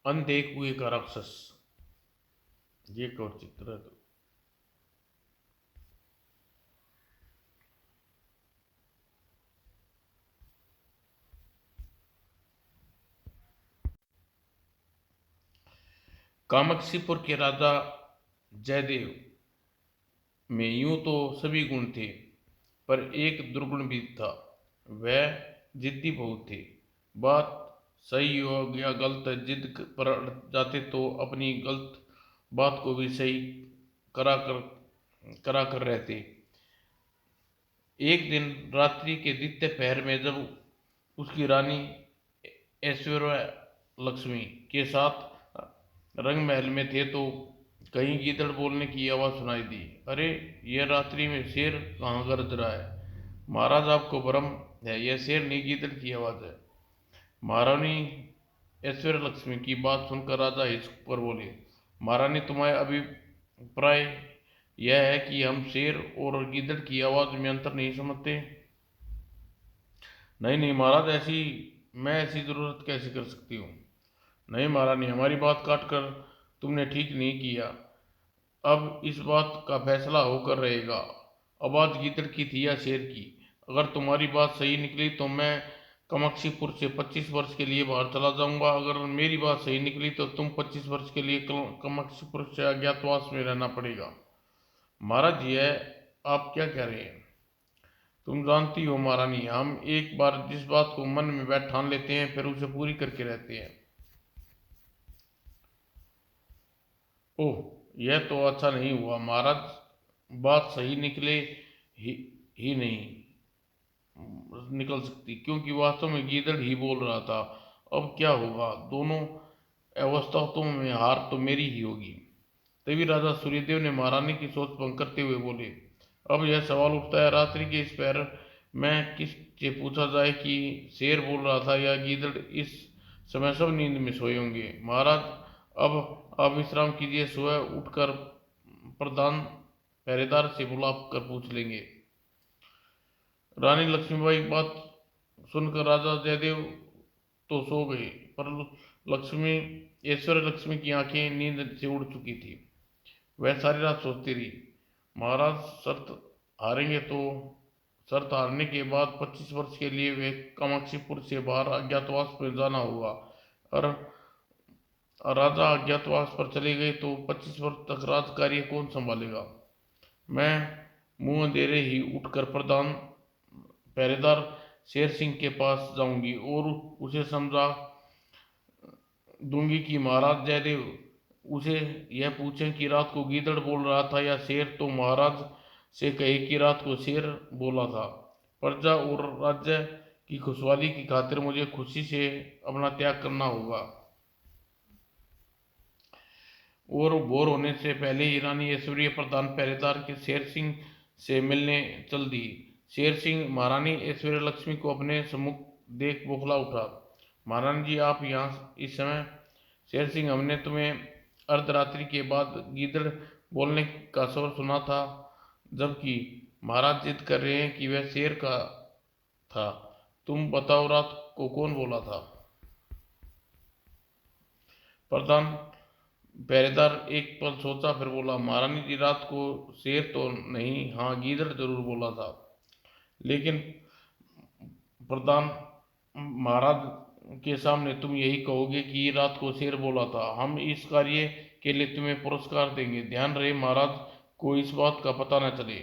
अनदेख हुए का राक्षस। ये एक और चित्र है। तो कामाक्षीपुर के राजा जयदेव में यूं तो सभी गुण थे, पर एक दुर्गुण भी था। वह जिद्दी बहुत थे। बात सही हो या गलत, जिद पर अड़ जाते तो अपनी गलत बात को भी सही करा कर करा कर रहते। एक दिन रात्रि के द्वितीय पहर में जब उसकी रानी ऐश्वर्या लक्ष्मी के साथ रंग महल में थे तो कहीं गीदड़ बोलने की आवाज़ सुनाई दी। अरे, यह रात्रि में शेर कहाँ गरज रहा है? महाराज, आपको भ्रम है, यह शेर नहीं गीदड़ की आवाज़ है। महारानी ऐश्वर्य लक्ष्मी की बात सुनकर राजा हिचक कर बोले, महारानी, तुम्हारा अभिप्राय यह है कि हम शेर और गीदड़ की आवाज़ में अंतर नहीं समझते? नहीं नहीं महाराज, ऐसी मैं ऐसी ज़रूरत कैसे कर सकती हूँ? नहीं महारानी, हमारी बात काट कर तुमने ठीक नहीं किया। अब इस बात का फैसला होकर रहेगा। आवाज़ गीदड़ की थी या शेर की? अगर तुम्हारी बात सही निकली तो मैं कामाक्षीपुर से 25 वर्ष के लिए बाहर चला जाऊंगा। अगर मेरी बात सही निकली तो तुम 25 वर्ष के लिए कामाक्षीपुर से अज्ञातवास में रहना पड़ेगा। महाराज, यह आप क्या कह रहे हैं? तुम जानती हो महारानी, हम एक बार जिस बात को मन में बैठ ठान लेते हैं फिर उसे पूरी करके रहते हैं। ओह, यह तो अच्छा नहीं हुआ महाराज। बात सही निकले ही, ही नहीं निकल सकती, क्योंकि वास्तव में गीदड़ ही बोल रहा था। अब क्या होगा? दोनों अवस्थाओं में हार तो मेरी ही होगी। तभी राजा सूर्यदेव ने महारानी की सोच भंग करते हुए बोले, अब यह सवाल उठता है, रात्रि के इस पहर में किस से पूछा जाए कि शेर बोल रहा था या गीदड़? इस समय सब नींद में सोए होंगे। महाराज, अब आप विश्राम कीजिए, सुबह उठकर प्रधान पहरेदार से बुला कर पूछ लेंगे। रानी लक्ष्मीबाई बात सुनकर राजा जयदेव तो सो गए, पर लक्ष्मी ऐश्वर्य लक्ष्मी की आंखें नींद से उड़ चुकी थी। वह सारी रात सोचती रही, महाराज हारेंगे तो शर्त हारने के बाद 25 वर्ष के लिए वे कामाक्षीपुर से बाहर अज्ञातवास पर जाना होगा, और राजा अज्ञातवास पर चले गए तो 25 वर्ष तक राज कार्य कौन संभालेगा? मैं मुंह अंधेरे ही उठकर प्रधान पहरेदार शेर सिंह के पास जाऊंगी और उसे समझा दूंगी कि महाराज जयदेव उसे यह पूछें कि रात को गीदड़ बोल रहा था या शेर, तो महाराज से कहे कि रात को शेर बोला था। प्रजा और राज्य की खुशहाली की खातिर मुझे खुशी से अपना त्याग करना होगा। और भोर होने से पहले ही रानी ऐश्वर्य प्रधान पहरेदार के शेर सिंह से मिलने चल दी। शेर सिंह महारानी ऐश्वर्य लक्ष्मी को अपने सम्मुख देख बौखला उठा। महारानी जी, आप यहाँ इस समय? शेर सिंह, हमने तुम्हें अर्धरात्रि के बाद गीदड़ बोलने का स्वर सुना था, जबकि महाराज जिद कर रहे हैं कि वह शेर का था। तुम बताओ, रात को कौन बोला था? प्रधान पहरेदार एक पल सोचा, फिर बोला, महारानी जी, रात को शेर तो नहीं, हाँ गीदड़ जरूर बोला था। लेकिन प्रधान महाराज के सामने तुम यही कहोगे कि रात को शेर बोला था। हम इस कार्य के लिए तुम्हें पुरस्कार देंगे। ध्यान रहे महाराज को इस बात का पता न चले।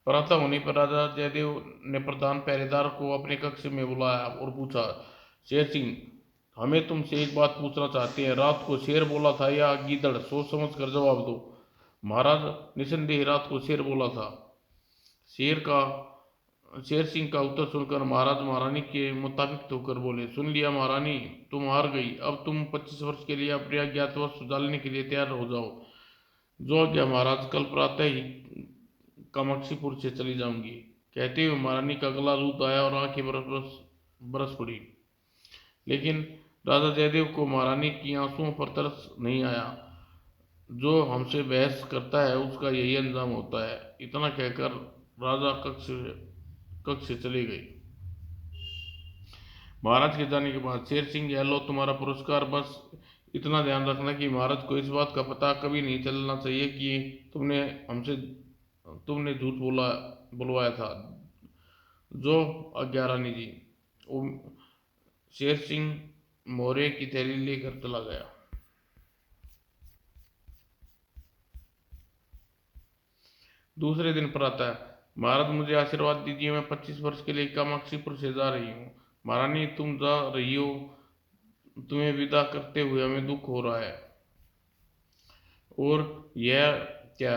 प्रातः होने पर राजा जयदेव ने प्रधान पहरेदार को अपने कक्ष में बुलाया और पूछा, शेर सिंह, हमें तुमसे एक बात पूछना चाहते हैं। रात को शेर बोला था या गीदड़? सोच समझ कर जवाब दो। महाराज, निसंदेह रात को शेर बोला था। शेर का शेर सिंह का उत्तर सुनकर महाराज महारानी के मुताबिक होकर बोले, सुन लिया महारानी, तुम हार गई। अब तुम 25 वर्ष के लिए अपने अज्ञातवास सुधारने के लिए तैयार हो जाओ। जो आज्ञा महाराज, कल प्रातः ही कामाक्षीपुर से चली जाऊंगी। कहते हुए महारानी का गला रूंध आया और आंखें बरस बरस बरस पड़ी। लेकिन राजा जयदेव को महारानी की आंसुओं पर तरस नहीं आया। जो हमसे बहस करता है उसका यही अंजाम होता है। इतना कहकर राजा कक्ष से चले गए। महाराज के जाने के बाद शेर सिंह, यह लो तुम्हारा पुरस्कार। बस इतना ध्यान रखना कि महाराज को इस बात का पता कभी नहीं चलना चाहिए कि तुमने झूठ बुलवाया था। जो आज्ञा रानी जी। वो शेर सिंह मोरे की थैली लेकर चला गया। दूसरे दिन पर आता है, महाराज मुझे आशीर्वाद दीजिए, मैं 25 वर्ष के लिए कामाक्षीपुर से जा रही हूँ। महारानी तुम जा रही हो, तुम्हें विदा करते हुए हमें दुख हो रहा है। और यह क्या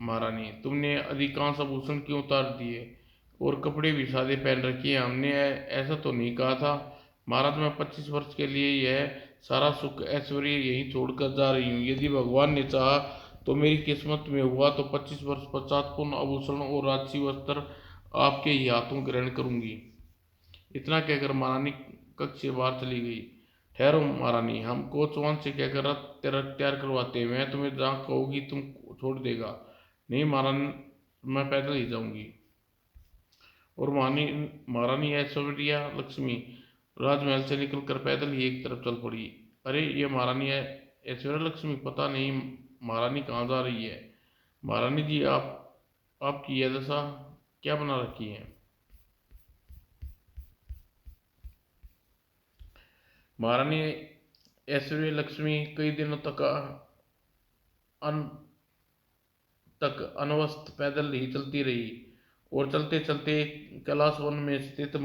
महारानी, तुमने अधिकांश आभूषण क्यों उतार दिए और कपड़े भी सादे पहन रखिए? हमने ऐसा तो नहीं कहा था। महाराज मैं 25 वर्ष के लिए यह सारा सुख ऐश्वर्य यहीं छोड़कर जा रही हूँ। यदि भगवान ने चाहा तो मेरी किस्मत में हुआ तो 25 वर्ष पश्चात पूर्ण आभूषण और राजसी वस्त्र आपके ही हाथों ग्रहण करूंगी। इतना कहकर महारानी कक्ष से बाहर चली गई। ठहरो महारानी, हम कोचवान से कहकर रथ तैयार करवाते हैं। मैं तुम्हें जहाँ कहोगी तुम छोड़ देगा। नहीं महारानी, मैं पैदल ही जाऊंगी। और महारानी ऐश्वर्या लक्ष्मी राजमहल से निकलकर पैदल ही एक तरफ चल पड़ी। अरे ये महारानी है ऐश्वर्या लक्ष्मी, पता नहीं महारानी कहाँ जा रही है। महारानी जी, आपकी यह दशा क्या बना रखी है? महारानी ऐश्वर्य लक्ष्मी कई दिनों अन तक अनवस्थ पैदल ही चलती रही और चलते चलते कैलाश वन में स्थित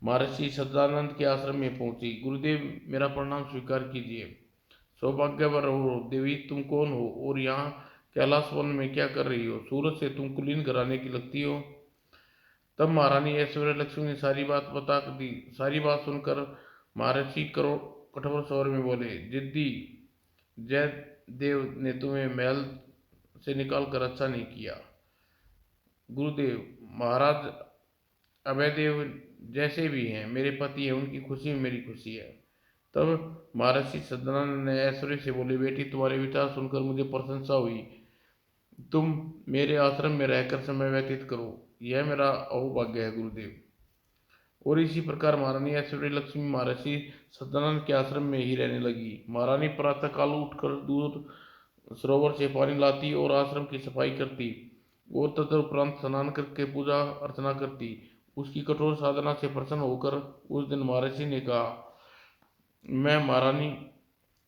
महर्षि सदानंद के आश्रम में पहुंची। गुरुदेव, मेरा प्रणाम स्वीकार कीजिए। सौभाग्यवर हो देवी, तुम कौन हो और यहाँ कैलाश वन में क्या कर रही हो? सूरत से तुम कुलीन कराने की लगती हो। तब महारानी ऐश्वर्य लक्ष्मी ने सारी बात बता दी। सारी बात सुनकर महर्षि कठोर स्वर में बोले, जिद्दी जयदेव ने तुम्हें महल से निकाल कर अच्छा नहीं किया। गुरुदेव, महाराज अभयदेव जैसे भी हैं मेरे पति हैं, उनकी खुशी में मेरी खुशी है। तब महर्षि सदानंद ने ऐश्वर्य से बोले, बेटी तुम्हारे विचार सुनकर मुझे प्रशंसा हुई। तुम मेरे आश्रम में रहकर समय व्यतीत करो, यह मेरा अहोभाग्य है गुरुदेव। और इसी प्रकार महारानी ऐश्वर्य लक्ष्मी महर्षि सदानंद के आश्रम में ही रहने लगी। महारानी प्रातः काल उठकर दूर सरोवर से पानी लाती और आश्रम की सफाई करती और तदुपरांत स्नान करके पूजा अर्चना करती। उसकी कठोर साधना से प्रसन्न होकर उस दिन महर्षि ने कहा, मैं महारानी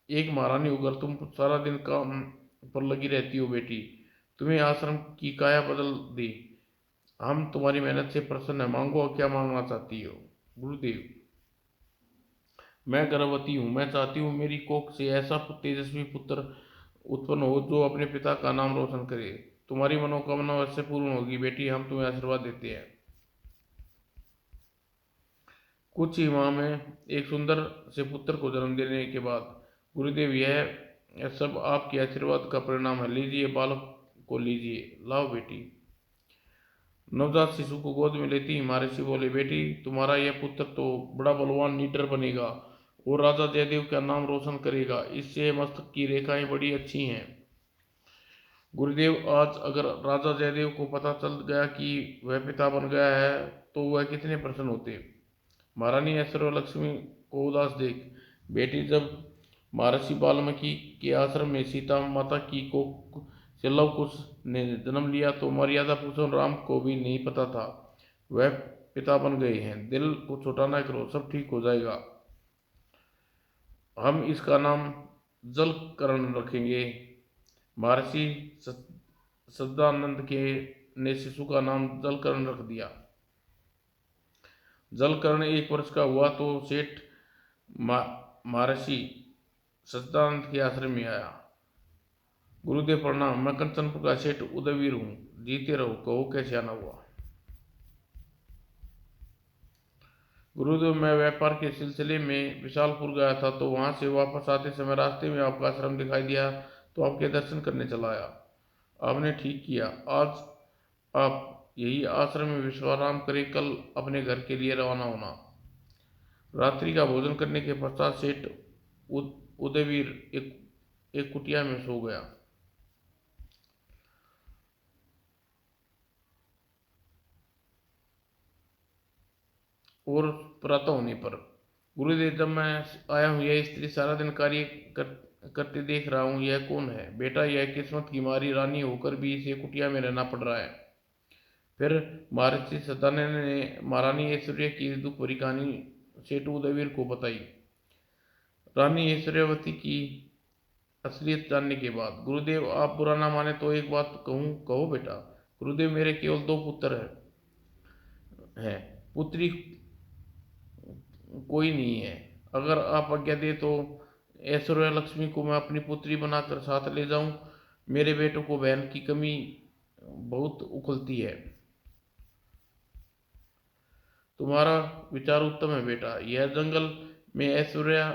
एक महारानी होकर तुम सारा दिन काम पर लगी रहती हो बेटी, तुम्हें आश्रम की काया बदल दी। हम तुम्हारी मेहनत से प्रसन्न है, मांगो क्या मांगना चाहती हो। गुरुदेव, मैं गर्भवती हूँ, मैं चाहती हूँ मेरी कोख से ऐसा तेजस्वी पुत्र उत्पन्न हो जो अपने पिता का नाम रोशन करे। तुम्हारी मनोकामना वैसे पूर्ण होगी बेटी, हम तुम्हें आशीर्वाद देते हैं। कुछ ही माह में एक सुंदर से पुत्र को जन्म देने के बाद, गुरुदेव यह सब आपके आशीर्वाद का परिणाम है। लीजिए बालक को लीजिए, लाओ बेटी। नवजात शिशु को गोद में लेती ही महर्षि बोले, बेटी तुम्हारा यह पुत्र तो बड़ा बलवान लीडर बनेगा और राजा जयदेव का नाम रोशन करेगा। इससे मस्तक की रेखाएं बड़ी अच्छी हैं। गुरुदेव, आज अगर राजा जयदेव को पता चल गया कि वह पिता बन गया है तो वह कितने प्रसन्न होते। महारानी ऐश्वर्य लक्ष्मी को उदास देख, बेटी जब महर्षि वाल्मीकि के आश्रम में सीता माता की कोख से लव कुश ने जन्म लिया तो मर्यादा पुरुषोत्तम राम को भी नहीं पता था वह पिता बन गए हैं। दिल को छोटा ना करो, सब ठीक हो जाएगा। हम इसका नाम जलकरण रखेंगे। महर्षि सदानंद के ने शिशु का नाम जलकरण रख दिया। जलकर्ण 1 वर्ष का हुआ तो सेठ महर्षि सच्चिदानंद के आश्रम में आया। गुरुदेव प्रणाम, मैं कंचनपुर का सेठ उदयवीर हूँ, जीते रहो, कहो कैसे आना हुआ। गुरुदेव, मैं व्यापार के सिलसिले में विशालपुर गया था तो वहां से वापस आते समय रास्ते में आपका आश्रम दिखाई दिया तो आपके दर्शन करने चला आया। आपने ठीक किया। आज आप यही आश्रम में विश्राम करें, कल अपने घर के लिए रवाना होना। रात्रि का भोजन करने के पश्चात सेठ उदयवीर एक कुटिया में सो गया। और प्रातः होने पर, गुरुदेव जब मैं आया हूँ यह स्त्री सारा दिन कार्य करते देख रहा हूँ, यह कौन है? बेटा, यह किस्मत की मारी रानी होकर भी इसे कुटिया में रहना पड़ रहा है। फिर महर्षि सत्यानंद ने महारानी ऐश्वर्या की दुख भरी कहानी सेठ उदयवीर को बताई। रानी ऐश्वर्यावती की असलियत जानने के बाद, गुरुदेव आप बुरा ना माने तो एक बात कहूँ, कहो बेटा। गुरुदेव, मेरे केवल 2 पुत्र हैं, पुत्री कोई नहीं है। अगर आप आज्ञा दे तो ऐश्वर्या लक्ष्मी को मैं अपनी पुत्री बनाकर साथ ले जाऊं। मेरे बेटों को बहन की कमी बहुत उखलती है। तुम्हारा विचार उत्तम है बेटा। यह जंगल में ऐश्वर्या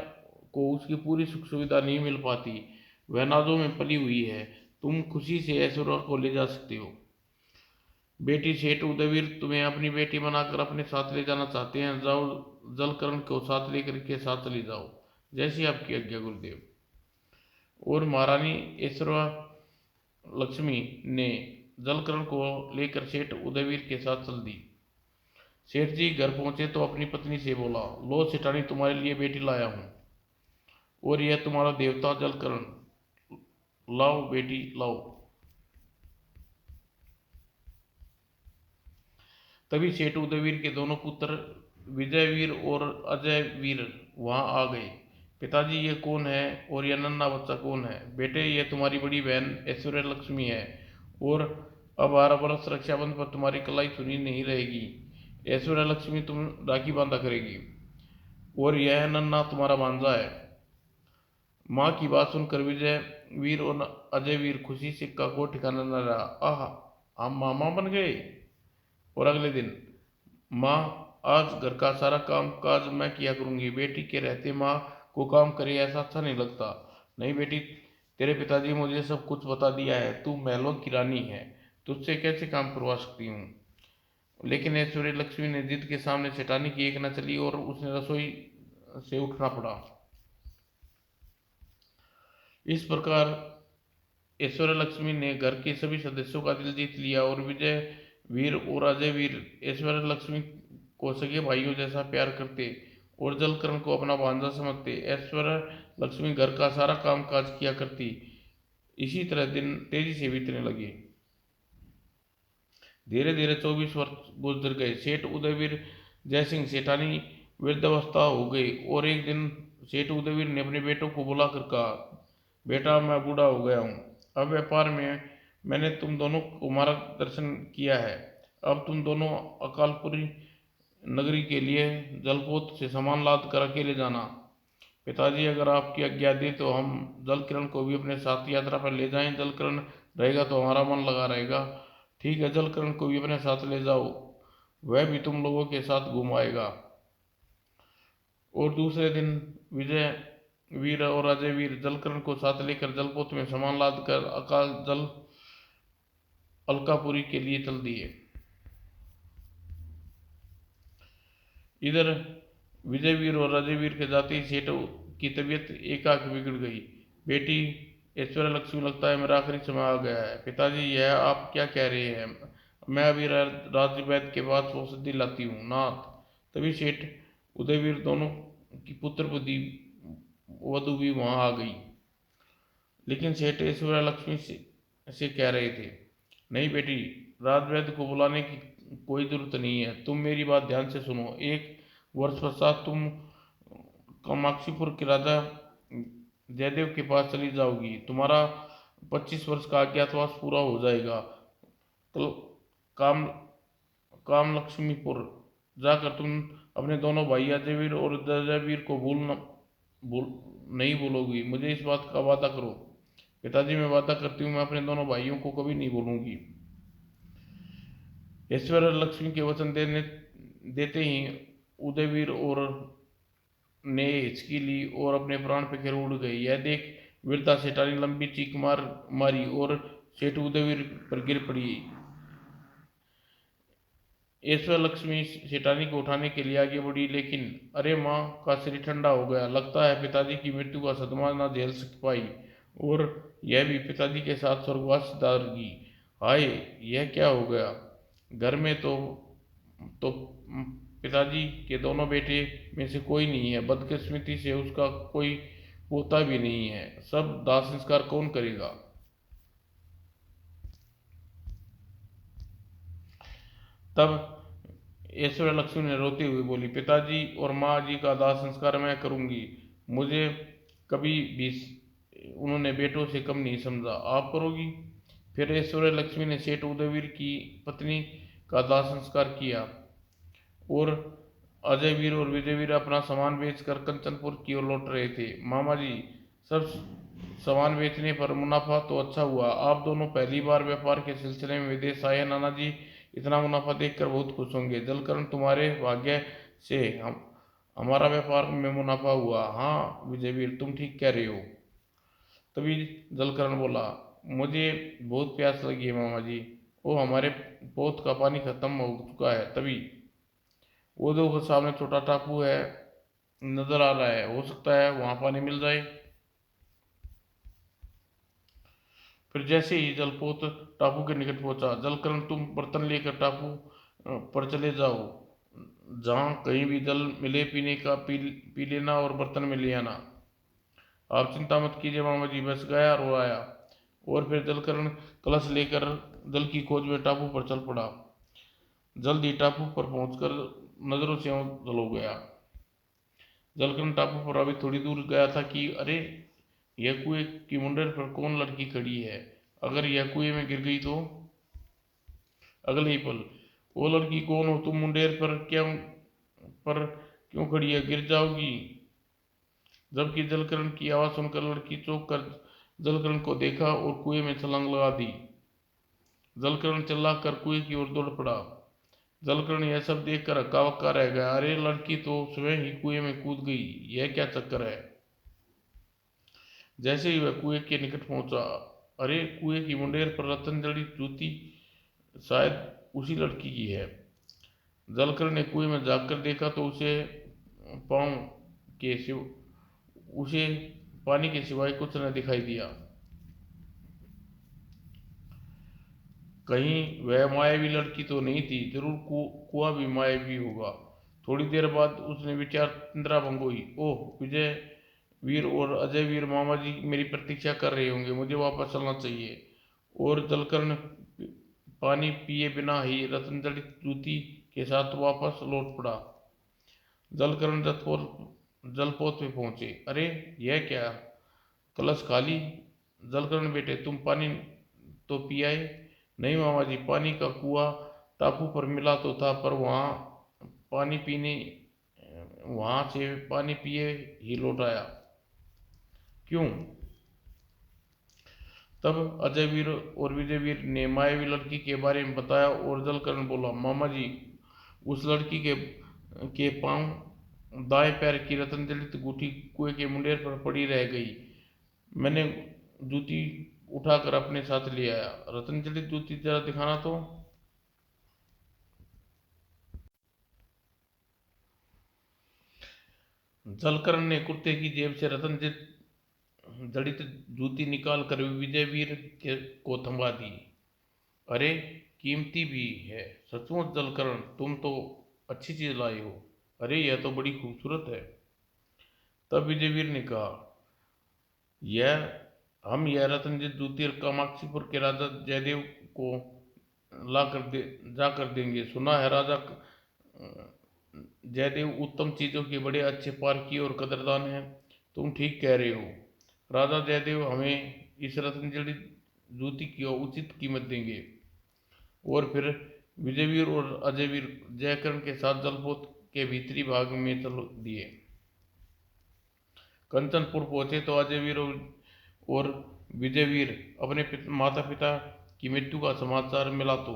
को उसकी पूरी सुख सुविधा नहीं मिल पाती, वह नाजों में पली हुई है। तुम खुशी से ऐश्वर्या को ले जा सकते हो। बेटी, सेठ उदयवीर तुम्हें अपनी बेटी बनाकर अपने साथ ले जाना चाहते हैं। जाओ, जलकरण को साथ लेकर के साथ चली जाओ। जैसी आपकी आज्ञा गुरुदेव। और महारानी ऐश्वर्या लक्ष्मी ने जलकरण को लेकर सेठ उदयवीर के साथ चल दी। सेठ जी घर पहुंचे तो अपनी पत्नी से बोला, लो सेठानी, तुम्हारे लिए बेटी लाया हूं, और यह तुम्हारा देवता जलकरण। लाओ बेटी, लाओ। तभी सेठ उदयवीर के दोनों पुत्र विजयवीर और अजयवीर वहां आ गए। पिताजी, ये कौन है और यह नन्हा बच्चा कौन है? बेटे, यह तुम्हारी बड़ी बहन ऐश्वर्या लक्ष्मी है, और अब 12 बरस रक्षाबंधन पर तुम्हारी कलाई सुनी नहीं रहेगी। ऐश्वर्या लक्ष्मी तुम राखी बांधा करेगी, और यह नन्हा तुम्हारा भांजा है। माँ की बात सुनकर विजय वीर और अजय वीर खुशी से का को ठिकाना न रहा। आह, हम मामा बन गए। और अगले दिन, माँ, आज घर का सारा काम काज मैं किया करूंगी। बेटी के रहते माँ को काम करे ऐसा अच्छा नहीं लगता। नहीं बेटी, तेरे पिताजी मुझे सब कुछ बता दिया है। तू महलों की रानी है, तुझसे कैसे काम करवा सकती हूँ? लेकिन ऐश्वर्या लक्ष्मी ने जिद के सामने सेठानी की एक न चली और उसने रसोई से उठना पड़ा। इस प्रकार ऐश्वर्या लक्ष्मी ने घर के सभी सदस्यों का दिल जीत लिया, और विजय वीर और अजय वीर ऐश्वर्या लक्ष्मी को सगे भाइयों जैसा प्यार करते और जलकरण को अपना भांजा समझते। ऐश्वर्या लक्ष्मी घर का सारा काम काज किया करती। इसी तरह दिन तेजी से बीतने लगे। धीरे धीरे 24 वर्ष गुजर गए। सेठ उदयवीर जयसिंह सेठानी वृद्धावस्था हो गई, और एक दिन सेठ उदयवीर ने अपने बेटों को बुलाकर कहा, बेटा, मैं बूढ़ा हो गया हूँ। अब व्यापार में मैंने तुम दोनों को मार्गदर्शन किया है। अब तुम दोनों अकालपुरी नगरी के लिए जलपोत से सामान लाद कर अकेले जाना। पिताजी, अगर आपकी आज्ञा दे तो हम जलकिरण को भी अपने साथ यात्रा पर ले जाएं। जलकिरण रहेगा तो हमारा मन लगा रहेगा। ठीक है, जलकिरण को भी अपने साथ ले जाओ, वह भी तुम लोगों के साथ घूम आएगा। और दूसरे दिन विजय वीर और अजय वीर जलकरण को साथ लेकर जलपोत में सामान लाद कर अकाल जल अलकापुरी के लिए चल दिए। इधर विजयवीर और अजयवीर के जाते ही सेठ की तबीयत एकाएक बिगड़ गई। बेटी ऐश्वर्या लक्ष्मी, लगता है मेरा आखिरी समय आ गया है। पिताजी, यह आप क्या कह रहे हैं? मैं अभी राज्य वैद्य के पास औषधि लाती हूँ नाथ। तभी सेठ उदयवीर दोनों की पुत्र वधु भी वहां आ गई। लेकिन सेठ ऐश्वर्या लक्ष्मी से कह रहे थे, नहीं बेटी, राजवैद्य को बुलाने की कोई जरूरत नहीं है। तुम मेरी बात ध्यान से सुनो। 1 वर्ष पश्चात तुम कामाक्षीपुर के राजा जयदेव के पास चली जाओगी। तुम्हारा 25 वर्ष का अज्ञातवास पूरा हो जाएगा। तो काम काम लक्ष्मीपुर जाकर तुम अपने दोनों भाई अजयवीर और जयवीर को भूल नहीं भूलोगी। मुझे इस बात का वादा करो। पिताजी, मैं वादा करती हूँ, मैं अपने दोनों भाइयों को कभी नहीं भूलूंगी। ऐश्वर्या लक्ष्मी के वचन देते ही उदयवीर और ने हिचकी ली और अपने प्राण पे उड़ गए। यह देख वीरता सेठानी लंबी चीख मारी और सेठ उदयवीर पर गिर पड़ी। ऐश्वर्या लक्ष्मी सेठानी को उठाने के लिए आगे बढ़ी, लेकिन अरे माँ का शरीर ठंडा हो गया। लगता है पिताजी की मृत्यु का सदमा न झेल सक पाई, और यह भी पिताजी के साथ स्वर्गवास सिधारगी। हाय, यह क्या हो गया? घर में तो पिताजी के दोनों बेटे में से कोई नहीं है, बदकिस्मती से उसका कोई पोता भी नहीं है, सब दाह संस्कार कौन करेगा? तब ऐश्वर्या लक्ष्मी ने रोते हुए बोली, पिताजी और माँ जी का दाह संस्कार मैं करूंगी, मुझे कभी भी उन्होंने बेटों से कम नहीं समझा, आप करोगी? फिर ऐश्वर्या लक्ष्मी ने सेठ उदयवीर की पत्नी का दाह संस्कार किया और अजय वीर और विजय वीर अपना सामान बेचकर कंचनपुर की ओर लौट रहे थे। मामा जी, सब सामान बेचने पर मुनाफा तो अच्छा हुआ, आप दोनों पहली बार व्यापार के सिलसिले में विदेश आए, नाना जी इतना मुनाफा देखकर बहुत खुश होंगे। जलकरण, तुम्हारे भाग्य से हमारा व्यापार में मुनाफा हुआ। हाँ विजयवीर, तुम ठीक कह रहे हो। तभी जलकरण बोला, मुझे बहुत प्यास लगी है मामा जी, वो हमारे पोत का पानी खत्म हो चुका है। तभी वो देखो सामने छोटा टापू है, नजर आ रहा है, हो सकता है वहां पानी मिल जाए। फिर जैसे ही जलपोत टापू के निकट पहुंचा, जलकरण तुम बर्तन लेकर टापू पर चले जाओ, जहाँ कहीं भी जल मिले पीने का पी लेना और बर्तन में ले आना। आप चिंता मत कीजिए मामा जी, बस गया रो आया। और फिर जलकरण कलश लेकर जल की खोज में टापू पर चल पड़ा। जल्द ही टापू पर पहुंचकर नजरों से ओझल हो गया। जलकरण टापू पर अभी थोड़ी दूर गया था कि अरे, यह कुएं की मुंडेर पर कौन लड़की खड़ी है? अगर यह कुएं में गिर गई तो? अगले ही पल, वो लड़की कौन हो तुम? मुंडेर पर क्यों खड़ी है? गिर जाओगी। जबकि जलकरण की आवाज सुनकर लड़की चौंक कर जलकरण को देखा और कुएं में छलांग लगा दी। जलकरण चिल्लाकर कुएं की ओर दौड़ पड़ा। जलकरण यह सब देखकर हक्का बक्का रह गया। अरे, लड़की तो स्वयं ही कुएं में कूद गई, यह क्या चक्कर है? जैसे ही वह कुएं के निकट पहुंचा, अरे, कुएं की मुंडेर पर रतन जड़ी जूती शायद उसी लड़की की है। जलकर ने कुएं में झांककर देखा तो पाँव के सिव उसे पानी के सिवाय कुछ न दिखाई दिया। कहीं वह मायावी लड़की तो नहीं थी, जरूर कुआं भी मायावी होगा। थोड़ी देर बाद उसने विचार तंद्रा भंग हुई। ओह, विजय वीर और अजय वीर मामा जी मेरी प्रतीक्षा कर रहे होंगे, मुझे वापस चलना चाहिए। और जलकरण पानी पिए बिना ही रतनजड़ी जूती के साथ वापस लौट पड़ा। जलकरण जलपोत पे पहुंचे। अरे, यह क्या, कलश खाली? जलकरण बेटे, तुम पानी तो पियाए? नहीं मामा जी, पानी का कुआं टापू पर मिला तो था, पर पानी पीने वहां से पानी पिए ही लौट आया। क्यों? तब अजय वीर और विजय वीर ने मायावी लड़की के बारे में बताया और जलकरण बोला, मामा जी, उस लड़की के पांव दाएं पैर की रतन जड़ित अंगूठी कुएं के मुंडेर पर पड़ी रह गई। मैंने जूती उठाकर अपने साथ ले आया। रतन जड़ित जूती जरा दिखाना तो। जलकरण ने कुर्ते की जेब से रतन जड़ित जूती निकाल कर विजय वीर को थमा दी। अरे, कीमती भी है सचमुच। जलकरण, तुम तो अच्छी चीज लाए हो। अरे, यह तो बड़ी खूबसूरत है। तब विजयवीर ने कहा, यह यह रत्नजित जूती कामाक्षीपुर के राजा जयदेव को ला कर दे जा कर देंगे। सुना है राजा जयदेव उत्तम चीजों के बड़े अच्छे पारखी और कदरदान हैं। तुम ठीक कह रहे हो, राजा जयदेव हमें इस रत्नजड़ी जूती की उचित कीमत देंगे। और फिर विजयवीर और अजयवीर जयकरण के साथ जलपोत के भीतरी भाग में चल दिए। कंचनपुर पहुंचे तो अजयवीर और विजयवीर अपने माता पिता की मृत्यु का समाचार मिला तो,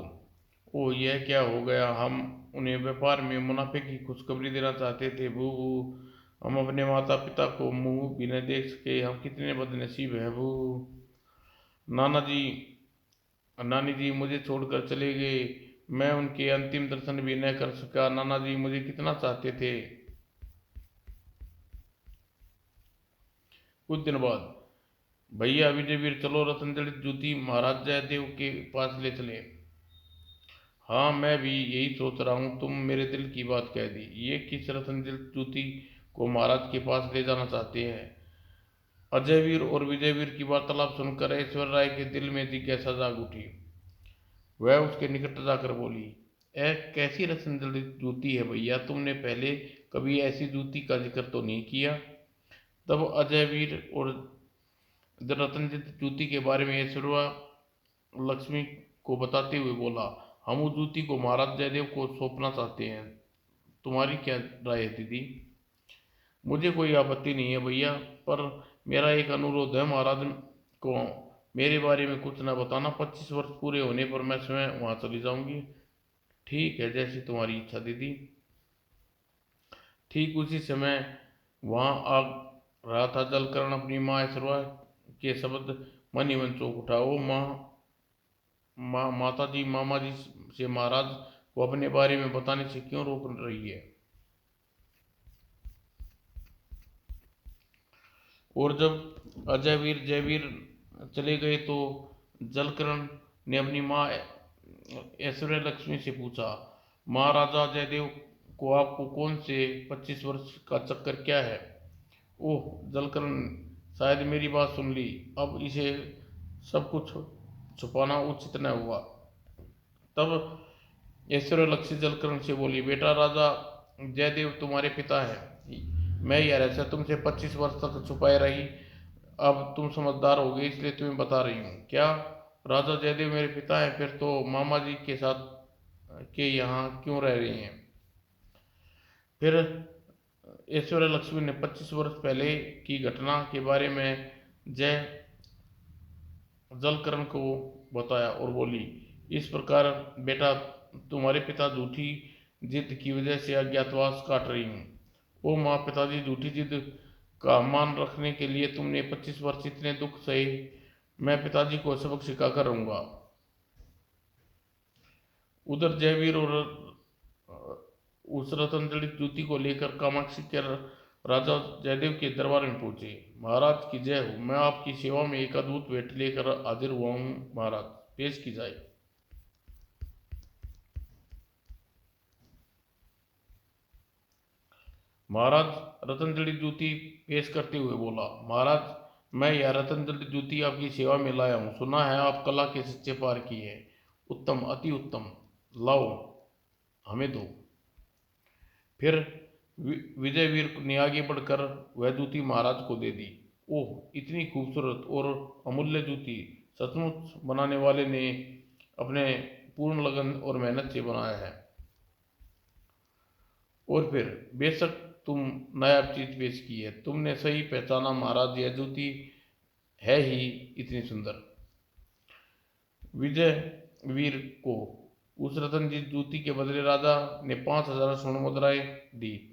ओ यह क्या हो गया, हम उन्हें व्यापार में मुनाफे की खुशखबरी देना चाहते थे। भू भू, हम अपने माता पिता को मुंह भी न देख सके, हम कितने बदनसीब हैं। भू, नाना जी, नानी जी मुझे छोड़कर चले गए, मैं उनके अंतिम दर्शन भी न कर सका। नाना जी मुझे कितना चाहते थे। कुछ दिन बाद, भैया विजयवीर चलो, रतन जड़ित जूती महाराज जयदेव के पास ले चले। हाँ, मैं भी यही सोच रहा हूँ, तुम मेरे दिल की बात कह दी। ये किस रतन दिल जूती को महाराज के पास ले जाना चाहते हैं? अजयवीर और विजयवीर की वार्तालाप सुनकर ऐश्वर्य राय के दिल में जिज्ञासा जाग उठी। वह उसके निकट जाकर बोली, ए कैसी रतन दिल जूती है भैया, तुमने पहले कभी ऐसी जूती का जिक्र तो नहीं किया। तब अजयवीर और रतनजित जूती के बारे में ऐश्वर्या लक्ष्मी को बताते हुए बोला, हम उस जूती को महाराज जयदेव को सौंपना चाहते हैं। तुम्हारी क्या राय है दीदी? मुझे कोई आपत्ति नहीं है भैया, पर मेरा एक अनुरोध है, महाराज को मेरे बारे में कुछ न बताना। 25 वर्ष पूरे होने पर मैं स्वयं वहाँ चली जाऊंगी। ठीक है, जैसी तुम्हारी इच्छा दीदी। ठीक उसी समय वहाँ आ रहा था जलकरण अपनी माँ ऐश्वर्या के शब्द मन ही मन चौंक उठा। वो माता जी, मामा जी से महाराज को अपने बारे में बताने से क्यों रोक रही है? और जब अजयवीर जयवीर चले गए तो जलकरण ने अपनी माँ ऐश्वर्या लक्ष्मी से पूछा, महाराजा जयदेव को आपको कौन से 25 वर्ष का चक्कर क्या है? ओह, जलकरण शायद मेरी बात सुन ली। अब इसे सब कुछ छुपाना उचित न हुआ। तब ऐश्वर्या लक्ष्मी जलकरण से बोली, बेटा, राजा जयदेव तुम्हारे पिता हैं। मैं यह रहस्य तुमसे 25 वर्ष तक छुपाए रही। अब तुम समझदार हो गए, इसलिए तुम्हें बता रही हूँ। क्या राजा जयदेव मेरे पिता हैं? फिर तो मामा जी के साथ के यहाँ क्यों रह रही हैं? फिर ऐश्वर्या लक्ष्मी ने 25 वर्ष पहले की घटना के बारे में जय जलकरण को बताया और बोली, इस प्रकार बेटा, तुम्हारे पिता झूठी जिद की वजह से अज्ञातवास काट रही हूँ। ओ माँ, पिताजी झूठी जिद का मान रखने के लिए तुमने 25 वर्ष इतने दुख सहे। मैं पिताजी को सबक सिखा कर रहूंगा। उधर जयवीर और उस रतन जड़ित जूती को लेकर कामाक्षी के राजा जयदेव के दरबार में पहुंचे। महाराज की जय हो, मैं आपकी सेवा में एक अद्भुत भेंट लेकर हाजिर हुआ हूँ। महाराज, पेश की जाए। महाराज रतन जड़ित जूती पेश करते हुए बोला, महाराज, मैं यह रतन जड़ित जूती आपकी सेवा में लाया हूँ। सुना है आप कला के सच्चे पार की है। उत्तम, अति उत्तम। लाओ, हमें दो। फिर विजयवीर ने आगे बढ़कर वह जूती महाराज को दे दी। ओह, इतनी खूबसूरत और अमूल्य जूती सचमुच बनाने वाले ने अपने पूर्ण लगन और मेहनत से बनाया है। और फिर बेशक तुम नायाब चीज पेश की है। तुमने सही पहचाना महाराज, यह जूती है ही इतनी सुंदर। विजय वीर को उस रतन जी जूती के बदले राजा ने 5,000 स्वर्ण मुद्राएं दी।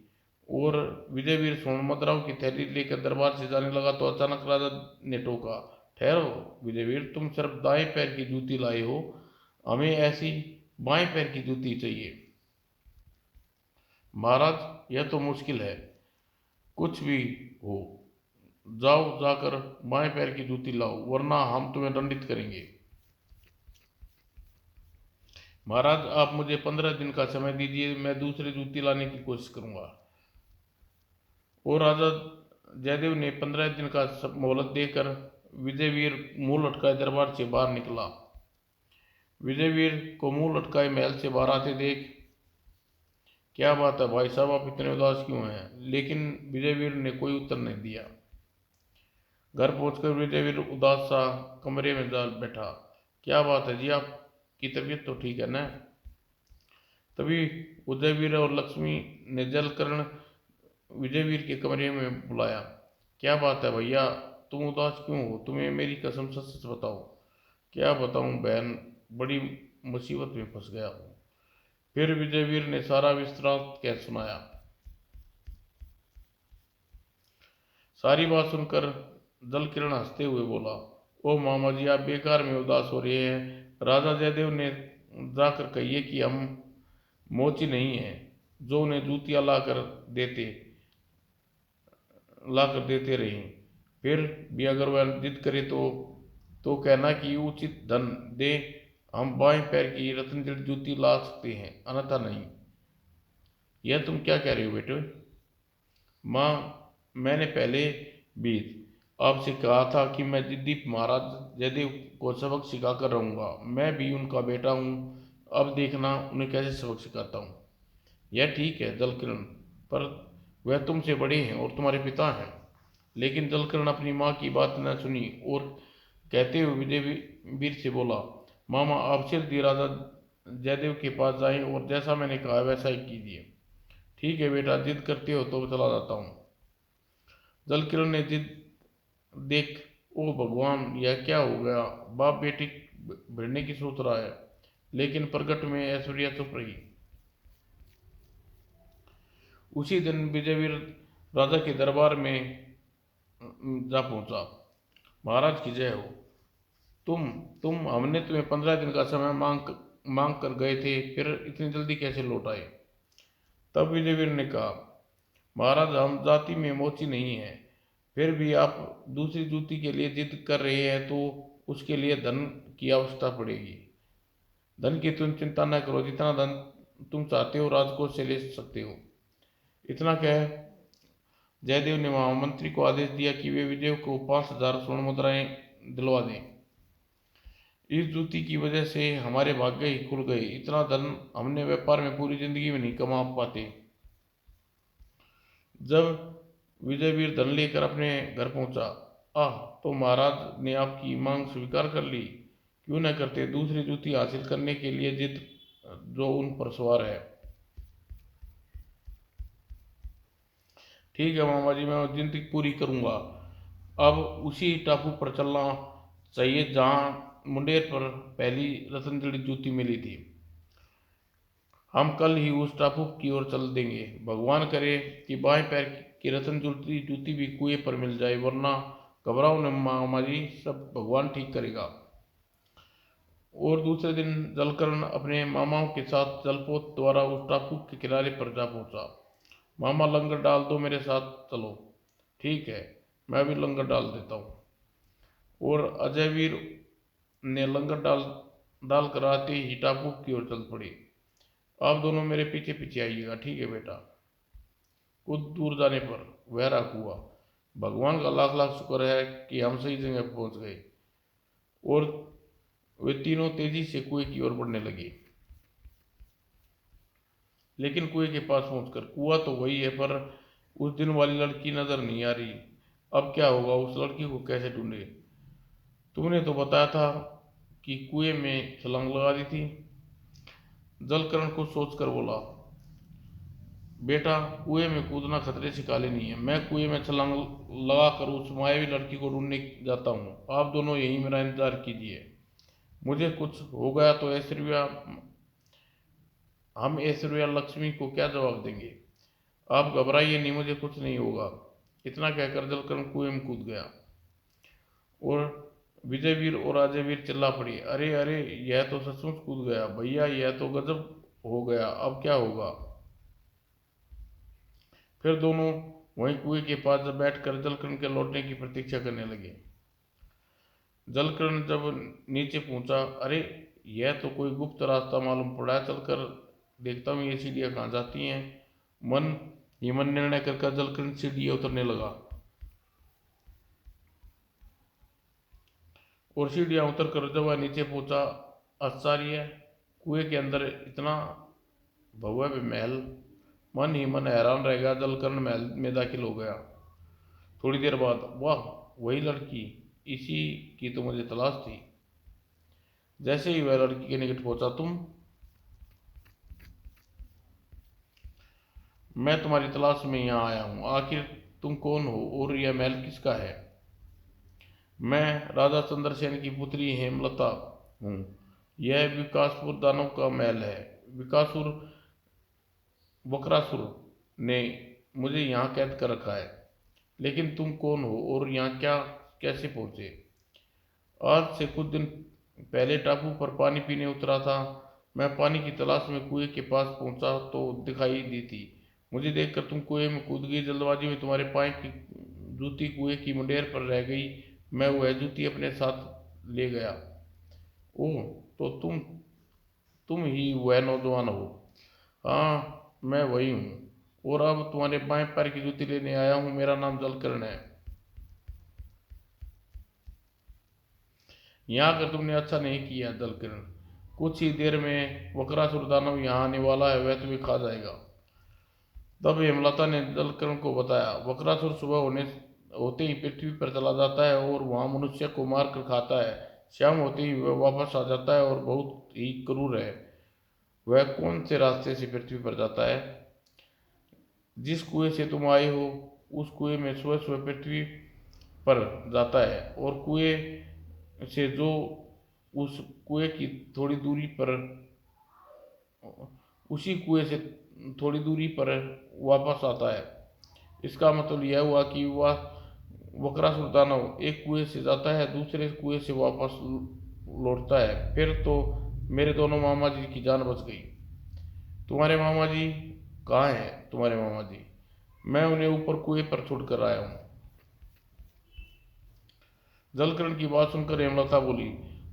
और विजयवीर स्वर्ण मुद्राओं की थैली लेकर दरबार से जाने लगा तो अचानक राजा ने टोका, ठहरो विजयवीर, तुम सिर्फ दाएं पैर की जूती लाए हो, हमें ऐसी बाएं पैर की जूती चाहिए। महाराज, यह तो मुश्किल है। कुछ भी हो, जाओ, जाकर बाएं पैर की जूती लाओ, वरना हम तुम्हें दंडित करेंगे। महाराज, आप मुझे 15 दिन का समय दीजिए, मैं दूसरी जूती लाने की कोशिश करूंगा। और राजा जयदेव ने 15 दिन का मोहलत देकर विजयवीर मुंह लटकाए दरबार से बाहर निकला। विजयवीर को मुंह लटकाए महल से बाहर आते देख, क्या बात है भाई साहब, आप इतने उदास क्यों हैं? लेकिन विजयवीर ने कोई उत्तर नहीं दिया। घर पहुंचकर विजयवीर उदास सा कमरे में जा बैठा। क्या बात है जी, आपकी तबीयत तो ठीक है ना? तभी उदयवीर और लक्ष्मी ने जलकरण विजयवीर के कमरे में बुलाया। क्या बात है भैया, तुम उदास क्यों हो? तुम्हें मेरी कसम, सच सच बताओ। क्या बताऊं बहन, बड़ी मुसीबत में फंस गया हूँ। फिर विजयवीर ने सारा विस्तार कह सुनाया। सारी बात सुनकर जलकिरण हंसते हुए बोला, ओ मामा जी, आप बेकार में उदास हो रहे हैं। राजा जयदेव ने जाकर कहिए कि हम मोची नहीं हैं जो उन्हें जूतियां देते ला कर देते रहे। फिर भी अगर वह जिद करे तो कहना कि उचित धन दे, हम बाएं पैर की रत्नजड़ जूती ला सकते हैं, अन्यथा नहीं। यह तुम क्या कह रहे हो बेटे? माँ, मैंने पहले भी आपसे कहा था कि मैं दिलीप महाराज जयदेव को सबक सिखा कर रहूँगा। मैं भी उनका बेटा हूँ। अब देखना उन्हें कैसे सबक सिखाता हूँ। यह ठीक है जलकिरण, पर वह तुमसे बड़े हैं और तुम्हारे पिता हैं। लेकिन जलकिरण अपनी माँ की बात न सुनी और कहते हुए विजय वीर से बोला, मामा आप शीघ्र राजा जयदेव के पास जाएं और जैसा मैंने कहा वैसा ही कीजिए। ठीक है बेटा, जिद करते हो तो चला जाता हूँ। जलकिरण ने जिद देख, ओ भगवान यह क्या हो गया, बाप बेटी भिड़ने की सोच रहा है। लेकिन प्रकट में ऐश्वर्या चुप रही। उसी दिन विजयवीर राजा के दरबार में जा पहुंचा। महाराज की जय हो। तुम तुम हमने तुम्हें 15 दिन का समय मांग कर गए थे, फिर इतनी जल्दी कैसे लौट आए? तब विजयवीर ने कहा, महाराज हम जाति में मोची नहीं है, फिर भी आप दूसरी जूती के लिए जिद कर रहे हैं तो उसके लिए धन की आवश्यकता पड़ेगी। धन की तुम चिंता न करो, जितना धन तुम चाहते हो राजकोष से ले सकते हो। इतना कह जयदेव ने महामंत्री को आदेश दिया कि वे विजय को 5,000 स्वर्ण मुद्राएं दिलवा दें। इस जूती की वजह से हमारे भाग्य ही खुल गए। इतना धन हमने व्यापार में पूरी जिंदगी में नहीं कमा पाते। जब विजयवीर धन लेकर अपने घर पहुंचा, आह, तो महाराज ने आपकी मांग स्वीकार कर ली। क्यों न करते दूसरी जूती हासिल करने के लिए जिद जो उन पर सवार है। ठीक है मामा जी, मैं जिंदगी पूरी करूंगा। अब उसी टापू पर चलना चाहिए जहां मुंडेर पर पहली रत्नजड़ी जूती मिली थी। हम कल ही उस टापू की ओर चल देंगे। भगवान करे कि बाएं पैर की रत्न जूती जूती भी कुएं पर मिल जाए, वरना घबराओ न मामा जी, सब भगवान ठीक करेगा। और दूसरे दिन जलकरण अपने मामाओं के साथ जलपोत द्वारा उस टापू के किनारे पर जा पहुंचा। मामा लंगर डाल दो, मेरे साथ चलो। ठीक है, मैं भी लंगर डाल देता हूँ। और अजयवीर ने लंगर डाल कर आते ही टापू की ओर चल पड़ी। आप दोनों मेरे पीछे पीछे आइएगा, ठीक है बेटा? कुछ दूर जाने पर वह हुआ। भगवान का लाख लाख शुक्र है कि हम सही जगह पहुंच गए। और वे तीनों तेजी से कुएं की ओर बढ़ने लगे। लेकिन कुएं के पास पहुंचकर कुआं तो वही है, पर उस दिन वाली लड़की नजर नहीं आ रही। अब क्या होगा, उस लड़की को कैसे ढूंढे? तुमने तो बताया था कि कुएं में छलांग लगा दी थी। जलकरण को सोचकर बोला, बेटा कुएं में कूदना खतरे से खाली नहीं है। मैं कुएं में छलांग लगाकर उस मायावी लड़की को ढूंढने जाता हूँ। आप दोनों यहीं मेरा इंतजार कीजिए। मुझे कुछ हो गया तो हम ऐश्वर्या लक्ष्मी को क्या जवाब देंगे? आप घबराइए नहीं, मुझे कुछ नहीं होगा। इतना कहकर जलकरण कुएं में कूद गया। और विजयवीर और अजयवीर चिल्ला पड़ी, अरे अरे, यह तो सचमुच कूद गया भैया, यह तो गजब हो गया, अब क्या होगा? फिर दोनों वहीं कुएं के पास बैठकर जलकरण के लौटने की प्रतीक्षा करने लगे। जलकरण जब नीचे पहुंचा, अरे यह तो कोई गुप्त रास्ता मालूम पड़ा है, चलकर देखता हूँ ये सीढ़ियाँ कहाँ जाती हैं। मन ही मन निर्णय कर जलकरण सीढ़ियाँ उतरने लगा। और सीढ़ियाँ उतर कर जब वह नीचे पहुंचा, आश्चर्य, कुएं के अंदर इतना भव्य महल। मन ही मन हैरान रह गया। जलकरण महल में दाखिल हो गया। थोड़ी देर बाद, वाह, वही लड़की, इसी की तो मुझे तलाश थी। जैसे ही वह लड़की के निकट पहुंचा, मैं तुम्हारी तलाश में यहाँ आया हूँ। आखिर तुम कौन हो और यह महल किसका है? मैं राजा चंद्रसेन की पुत्री हेमलता हूँ। यह विकासपुर दानव का महल है। विकासुर बकरासुर ने मुझे यहाँ कैद कर रखा है। लेकिन तुम कौन हो और यहाँ क्या कैसे पहुँचे? आज से कुछ दिन पहले टापू पर पानी पीने उतरा था। मैं पानी की तलाश में कुएं के पास पहुंचा तो दिखाई दी थी। मुझे देखकर तुम कुएं में कूद गई। जल्दबाजी में तुम्हारे पाँव की जूती कुएं की मुंडेर पर रह गई। मैं वह जूती अपने साथ ले गया। ओह, तो तुम ही वह नौजवान हो। हाँ, मैं वही हूँ, और अब तुम्हारे बाएं पैर की जूती लेने आया हूँ। मेरा नाम जलकरण है। यहाँ आकर तुमने अच्छा नहीं किया जलकरण। कुछ ही देर में वक्रासुर दानव यहाँ आने वाला है, वह तुम्हें खा जाएगा। तब हेमलता ने जलकरण को बताया, वक्रासुर सुबह होते ही पृथ्वी पर चला जाता है और वहाँ मनुष्य को मार कर खाता है। शाम होते ही वह वापस आ जाता है और बहुत ही क्रूर है। वह कौन से रास्ते से पृथ्वी पर जाता है? जिस कुएं से तुम आए हो उस कुएं में सुबह सुबह पृथ्वी पर जाता है, और कुएं से जो उस कुएं की थोड़ी दूरी पर उसी कुएं से थोड़ी दूरी पर वापस आता है। इसका मतलब यह हुआ कि वह वक्रासुर दानव एक कुएं से जाता है, दूसरे कुएं से वापस लौटता है। फिर तो मेरे दोनों मामा जी की जान बच गई। तुम्हारे मामा जी कहाँ हैं? तुम्हारे मामा जी, मैं उन्हें ऊपर कुएं पर छोड़ कर आया हूँ। जलकरण की बात सुनकर हेमलता बोली,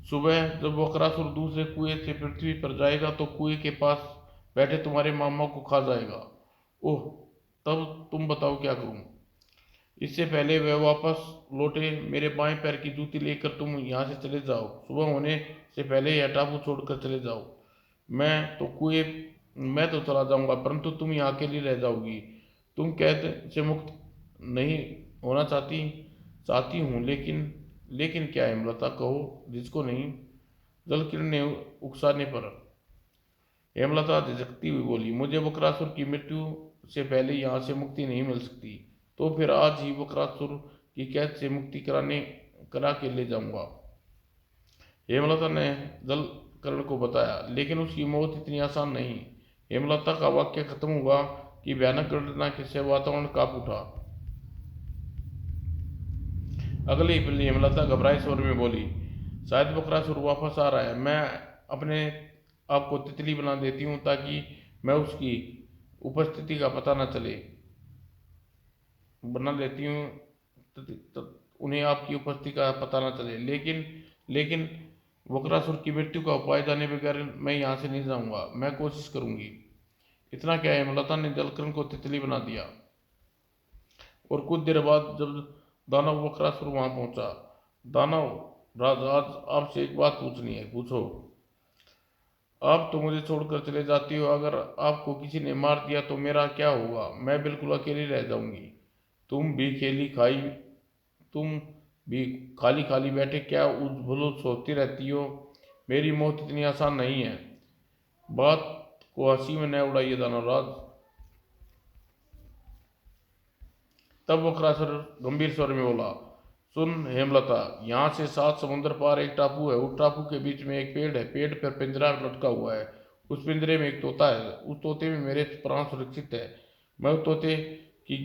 सुबह जब वक्रासुर दूसरे कुएं से पृथ्वी पर जाएगा तो कुएं के पास बैठे तुम्हारे मामा को खा जाएगा। ओह, तब तुम बताओ क्या करूं? इससे पहले वह वापस लौटे, मेरे बाएं पैर की जूती लेकर तुम यहाँ से चले जाओ। सुबह होने से पहले यह टापू छोड़कर चले जाओ। मैं तो चला जाऊंगा, परंतु तुम यहाँ अकेली रह जाओगी। तुम कैद से मुक्त नहीं होना चाहती हूँ, लेकिन लेकिन क्या हेमलता, कहो जिसको नहीं। जलकिरण ने उकसाने पर हेमलता झिझकती हुई बोली, मुझे बकरासुर की मृत्यु से पहले यहाँ से मुक्ति नहीं मिल सकती, तो फिर आज ही बकरासुर की कैद से मुक्ति करा के ले जाऊंगा। हेमलता ने जलकरण को बताया, लेकिन उसकी मौत इतनी आसान नहीं। हेमलता का वाक्य खत्म हुआ कि भयानक घटना से वातावरण कांप उठा। अगले ही पल हेमलता घबराए स्वर में बोली, शायद बकरासुर वापस आ रहा है। मैं अपने आप को तितली बना देती हूँ ताकि मैं उसकी उपस्थिति का पता न चले। बना लेती हूँ उन्हें आपकी उपस्थिति का पता न चले, लेकिन बकरासुर की मृत्यु का उपाय जाने बगैर मैं यहाँ से नहीं जाऊँगा। मैं कोशिश करूँगी। इतना क्या, हेमलता ने जलकरण को तितली बना दिया। और कुछ देर बाद जब दानव बकरासुर वहां पहुंचा, दानव राज, आज आपसे एक बात पूछनी है, पूछो। आप तो मुझे छोड़कर चले जाती हो, अगर आपको किसी ने मार दिया तो मेरा क्या होगा? मैं बिल्कुल अकेली रह जाऊंगी। तुम भी खेली खाई तुम भी खाली खाली बैठे क्या उलझुल सोचती रहती हो? मेरी मौत इतनी आसान नहीं है। बात को हंसी में न उड़ाइए दानवराज। तब वक्रासुर गंभीर स्वर में बोला, सुन हेमलता, यहाँ से 7 समुद्र पार एक टापू है। उस टापू के बीच में एक पेड़ है। पेड़ पर पिंजरा लटका हुआ है। उस पिंजरे में एक तोता है। उस तोते में मेरे प्राण सुरक्षित है। मैं उस तोते की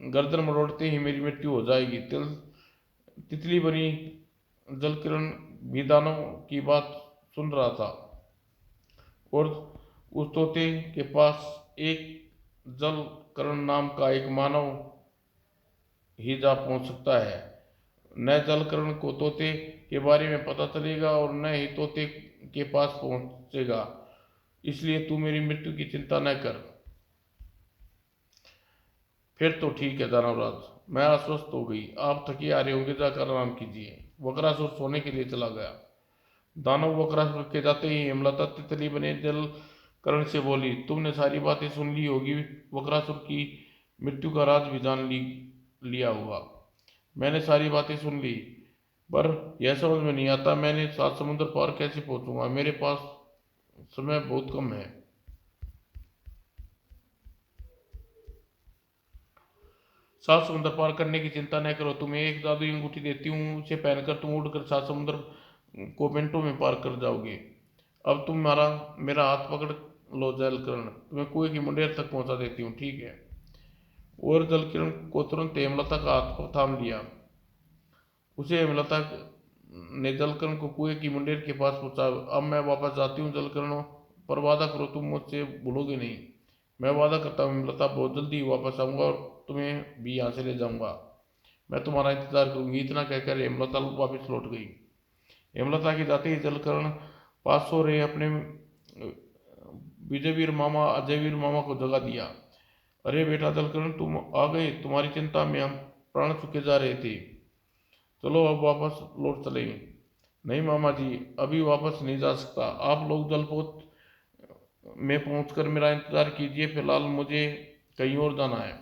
गर्दन मरोड़ते ही मेरी मृत्यु हो जाएगी। तितली बनी जलकिरण भी दानव की बात सुन रहा था, और उस तोते के पास एक जलकरण नाम का एक मानव ही जा पहुंच सकता है। न जलकरण को तोते के बारे में पता चलेगा और न ही तोते के पास पहुंचेगा। इसलिए तू मेरी मृत्यु की चिंता न कर। फिर तो ठीक है दानवराज, मैं आश्वस्त हो गई। आप थके आ रहे होंगे, जाकर आराम कीजिए। वक्रासुर सोने के लिए चला गया। दानव वक्रासुर के जाते ही हेमलता तितली बने जलकरण से बोली, तुमने सारी बातें सुन ली होगी। वक्रासुर की मृत्यु का राज भी जान लिया होगा। मैंने सारी बातें सुन ली, पर यह समझ में नहीं आता मैंने 7 समुद्र पार कैसे पहुंचूंगा। मेरे पास समय बहुत कम है। 7 समुद्र पार करने की चिंता न करो। तुम्हें एक जादुई अंगूठी देती हूँ, उसे पहनकर तुम उड़कर 7 समुद्र को मिनटों में पार कर जाओगे। अब तुम्हारा मेरा हाथ पकड़ लो जलकिरण, तुम्हें कुएं की मुंडेर तक पहुंचा देती हूँ, ठीक है? और जलकिरण को तुरंत हेमलता का हाथ थाम लिया। उसे हेमलता ने जलकरण को कुएं की मुंडेर के पास पहुंचा। अब मैं वापस जाती हूँ जलकरण, पर वादा करो तुम मुझसे भूलोगे नहीं। मैं वादा करता हूँ हेमलता, बहुत जल्दी वापस आऊंगा और तुम्हें भी यहाँ से ले जाऊंगा। मैं तुम्हारा इंतजार करूंगी। इतना कहकर हेमलता वापस लौट गई। हेमलता के जाते ही जलकरण पास सो रहे अपने विजयवीर मामा अजयवीर मामा को जगा दिया। अरे बेटा जलकरण, तुम आ गए, तुम्हारी चिंता में हम प्राण चुके जा रहे थे। चलो अब वापस लौट चले। नहीं मामा जी, अभी वापस नहीं जा सकता। आप लोग जलपोत में पहुंचकर मेरा इंतजार कीजिए, फिलहाल मुझे कहीं और जाना है।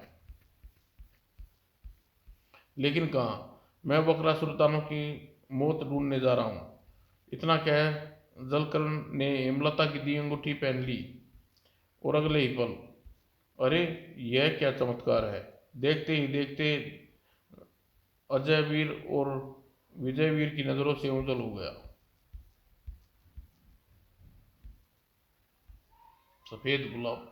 लेकिन कहाँ? मैं बकरासुर दानव की मौत ढूंढने जा रहा हूँ। इतना कह जलकर्ण ने हेमलता की दी अंगूठी पहन ली और अगले ही पल, अरे यह क्या चमत्कार है! देखते ही देखते अजयवीर और विजयवीर की नजरों से ओझल हो गया। सफेद गुलाब।